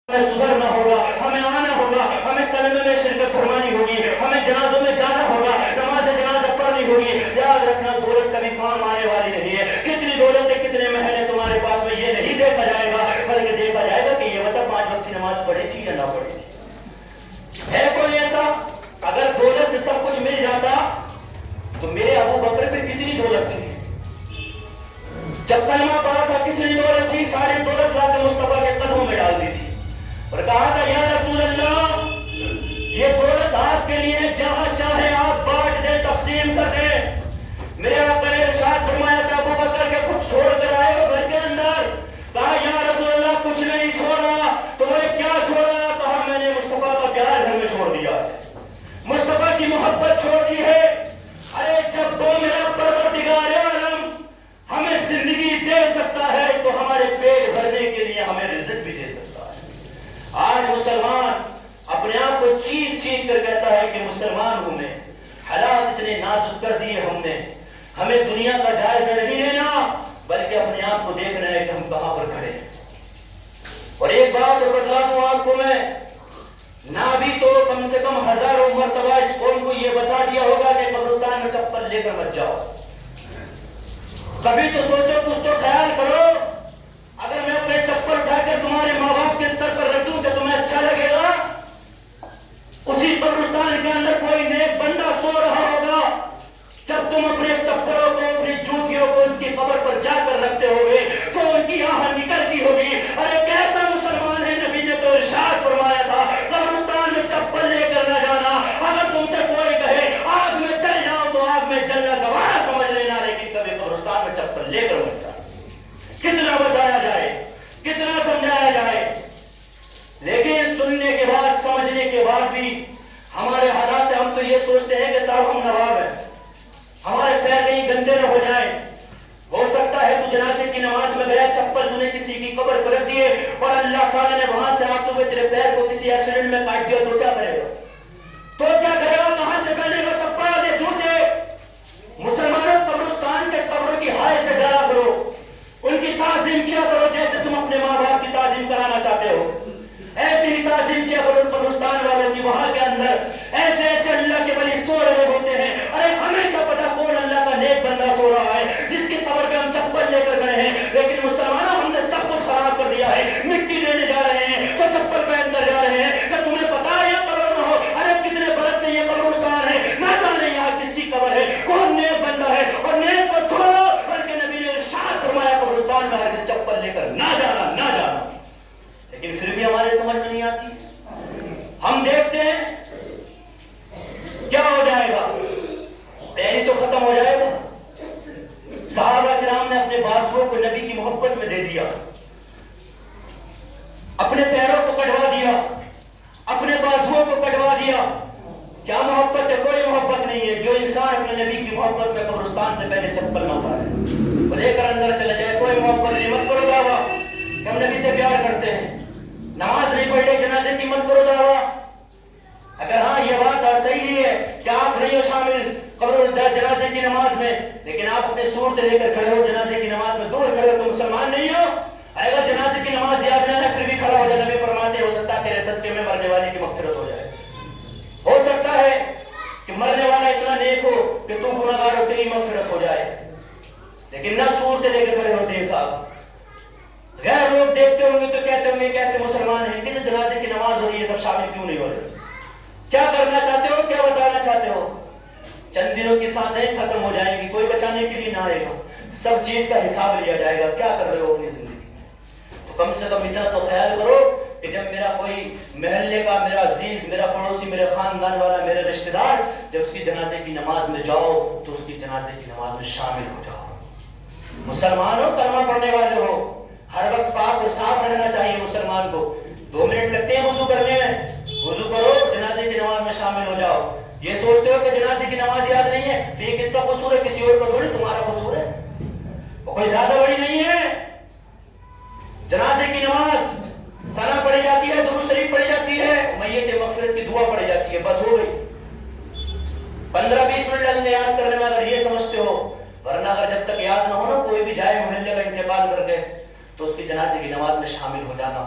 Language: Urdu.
ہمیں سدھرنا ہوگا، ہمیں آنا ہوگا، ہمیں کلمے میں شرکت فرمانی ہوگی، ہمیں جنازوں میں جانا ہوگا، نماز جنازہ پڑھنی ہوگی۔ یاد رکھنا دولت کبھی کام آنے والی نہیں ہے۔ کتنی دولت ہے، کتنے محل ہے تمہارے پاس میں، یہ نہیں دیکھا جائے گا، بلکہ دیکھا جائے گا کہ یہ بتا 5 وقت کی نماز پڑھے تھی یا نہ پڑھی تھی۔ ہے کوئی ایسا؟ اگر دولت سے سب کچھ مل جاتا تو میرے ابو بکر پہ کتنی دولت تھی، جب کلمہ پڑھا تھا کتنی دولت تھی، ساری دولت لا کے مصطفیٰ کے قدموں میں ڈال دی تھی اور کہا تھا یا رسول اللہ یہ دولت آپ کے لیے، جہاں چاہے آپ بانٹ دیں، تقسیم کر دیں۔ میرے آقا نے ارشاد فرمایا تھا ابو بکر کے کچھ چھوڑ کر آئے ہو گھر کے اندر؟ کہا یا رسول اللہ کچھ نہیں چھوڑا۔ تم نے کیا چھوڑا؟ کہا میں نے مصطفیٰ کا پیار گھر میں چھوڑ دیا، مصطفیٰ کی محبت چھوڑ دی ہے۔ ارے جب وہ میرا پروردگار عالم ہمیں زندگی دے سکتا ہے تو ہمارے پیٹ بھرنے کے لیے ہمیں رزق بھی دے سکتا ہے۔ آج مسلمان اپنے آپ کو چیخ چیخ کر کہتا ہے کہ مسلمان ہوں میں، حالات اتنے نازک کر دیے ہم نے، ہمیں دنیا کا جائزہ نہیں لینا بلکہ اپنے آپ کو دیکھنا ہے کہ ہم کہاں پر کھڑے ہیں۔ اور ایک بات اور بتلا دوں آپ کو میں، نہ بھی تو کم سے کم ہزاروں مرتبہ اس قوم کو یہ بتا دیا ہوگا کہ قبرستان میں چپل لے کر مت جاؤ۔ کبھی تو سوچو، کچھ تو خیال کرو، اگر میں اپنے چپل اٹھا کر تمہارے ماں باپ کے سر پر رکھ دوں کہ تمہیں اچھا لگے گا؟ اسی قبرستان کے اندر کوئی نیک بندہ سو رہا ہوگا، جب تم اپنے چپلوں کو، اپنی جوتیوں کو ان کی قبر پر جا کر رکھتے ہوگے تو ان کی آہ نکلتی ہوگی۔ ارے کیسا مسلمان ہے، نبی نے تو ارشاد فرمایا تھا قبرستان میں چپل لے کر نہ جانا۔ اگر تم سے کوئی کہے آگ میں چل جاؤ تو آگ میں جلنا گوارا سمجھ لینا، لیکن کبھی قبرستان میں چپل لے کر مت جانا۔ کتنا بتایا جائے، کتنا سمجھایا جائے، لیکن سننے کے بعد، سمجھنے کے بعد بھی ہمارے حالات، ہم تو یہ سوچتے ہیں کہ صاحب ہم نواب ہیں، ہمارے پیر کہیں گندے نہ ہو جائیں۔ ہو سکتا ہے تو جنازے کی نماز میں گیا، چپل تو نے کسی کی قبر پر رکھ دیے اور اللہ تعالیٰ نے وہاں سے آتے ہوئے تیرے پیر کو کسی ایکسیڈنٹ میں کاٹ دیا تو کیا کرے گا؟ تو کیا کرے گا؟ کہاں سے پہنے گا چپل یا جوتے؟ مسلمانوں قبرستان کے قبر کی ہائے سے ڈرا کرو، ان کی تعظیم کیا کرو جیسے تم اپنے ماں باپ کی تعظیم کرانا چاہتے ہو، ایسی ہی تعظیم کیا کرو قبرستان والوں کی۔ وہاں کے اندر ایسے ایسے اللہ کے ولی سو رہے ہوتے ہیں، ارے ہمیں کیا پتا کون اللہ کا نیک بندہ سو رہا ہے جس کی قبر پہ ہم چپل لے کر گئے ہیں، لیکن مسلمانوں ہم نے سب کچھ خراب کر دیا ہے، مٹی دینے جا رہے ہیں تو چپل پہن کر جا رہے ہیں کہ تمہیں پتا ہے یہ قبر نہ ہو۔ ارے کتنے برس سے یہ قبرستان ہے، نہ جانے یہاں کس کی قبر ہے، کون نیک بندہ ہے، اور نیک کو چھوڑو، بلکہ نبی نے ارشاد فرمایا قبرستان میں ہرگز چپل لے کر نہ جانا، نہ جانا۔ لیکن پھر بھی ہمارے سمجھ میں نہیں آتی، ہم دیکھتے ہیں کیا ہو جائے گا، تیری تو ختم ہو جائے گا۔ صحابہ کرام نے اپنے بازوؤں کو نبی کی محبت میں دے دیا، اپنے پیروں کو کٹوا دیا، اپنے بازوؤں کو کٹوا دیا۔ کیا محبت ہے؟ کوئی محبت نہیں ہے۔ جو انسان اپنے نبی کی محبت میں قبرستان سے پہلے چپل نہ اتارے اور لے کر اندر چلے جائے، کوئی محبت نہیں۔ مت کرو دعویٰ کہ ہم نبی سے پیار کرتے ہیں، نماز نہیں پڑھے جنازے کی مت کرو دعویٰ۔ اگر ہاں یہ بات صحیح ہے کہ آپ نہیں ہو شامل قبر جنازے کی نماز میں، لیکن آپ اپنے صورت لے کر کھڑے ہو جنازے کی نماز میں، دور کھڑے ہو تو مسلمان نہیں ہو۔ اگر جنازے کی نماز یاد نہ ہے پھر بھی کھڑا ہو جائے، نبی فرماتے ہو سکتا ہے تیرے صدقے میں مرنے والے کی مغفرت ہو جائے، ہو سکتا ہے کہ مرنے والا اتنا نیک ہو کہ تو گناہگار ہو، تیری مغفرت ہو جائے، لیکن نہ صورت لے کر کھڑے ہوتے ہیں صاحب۔ غیر لوگ دیکھتے ہوں گے تو کہتے ہوں گے کیسے مسلمان ہیں، کہ جنازے کی نماز ہو رہی ہے سب شامل کیوں نہیں ہو رہے؟ کیا کرنا چاہتے ہو، کیا بتانا چاہتے ہو؟ چند دنوں کی سانسیں ختم ہو جائیں گی، کوئی بچانے کے لیے نہ آئے گا، سب چیز کا حساب لیا جائے گا۔ کیا کر رہے ہو اپنی زندگی میں؟ تو کم سے کم اتنا تو خیال کرو کہ جب میرا کوئی محلے کا، میرا عزیز، میرا پڑوسی، میرے خاندان والا، میرے رشتہ دار جب اس کی جنازے کی نماز میں جاؤ تو اس کی جنازے کی نماز میں شامل ہو جاؤ۔ مسلمانوں کلمہ پڑھنے والے ہو، ہر وقت پاک اور صاف رہنا چاہیے مسلمان کو۔ 2 منٹ لگتے ہیں وضو کرنے میں، وضو کرو، جنازے کی نماز میں شامل ہو جاؤ۔ یہ سوچتے ہو کہ جنازے کی نماز یاد نہیں ہے تو یہ کس کا قصور ہے؟ کسی اور کا تھوڑی، تمہارا قصور ہے، وہ کوئی زیادہ بڑی نہیں ہے۔ جنازے کی نماز ثنا پڑھی جاتی ہے، درود شریف پڑھی جاتی ہے، میت مغفرت کی دعا پڑھی جاتی ہے، بس ہو گئی۔ 15-20 منٹ لگیں گے یاد کرنے میں اگر یہ سمجھتے ہو، ورنہ اگر جب تک یاد نہ ہو نا، کوئی بھی جائے محلے کا انتقال کر کے تو اس کی جنازے کی نماز میں شامل ہو جانا۔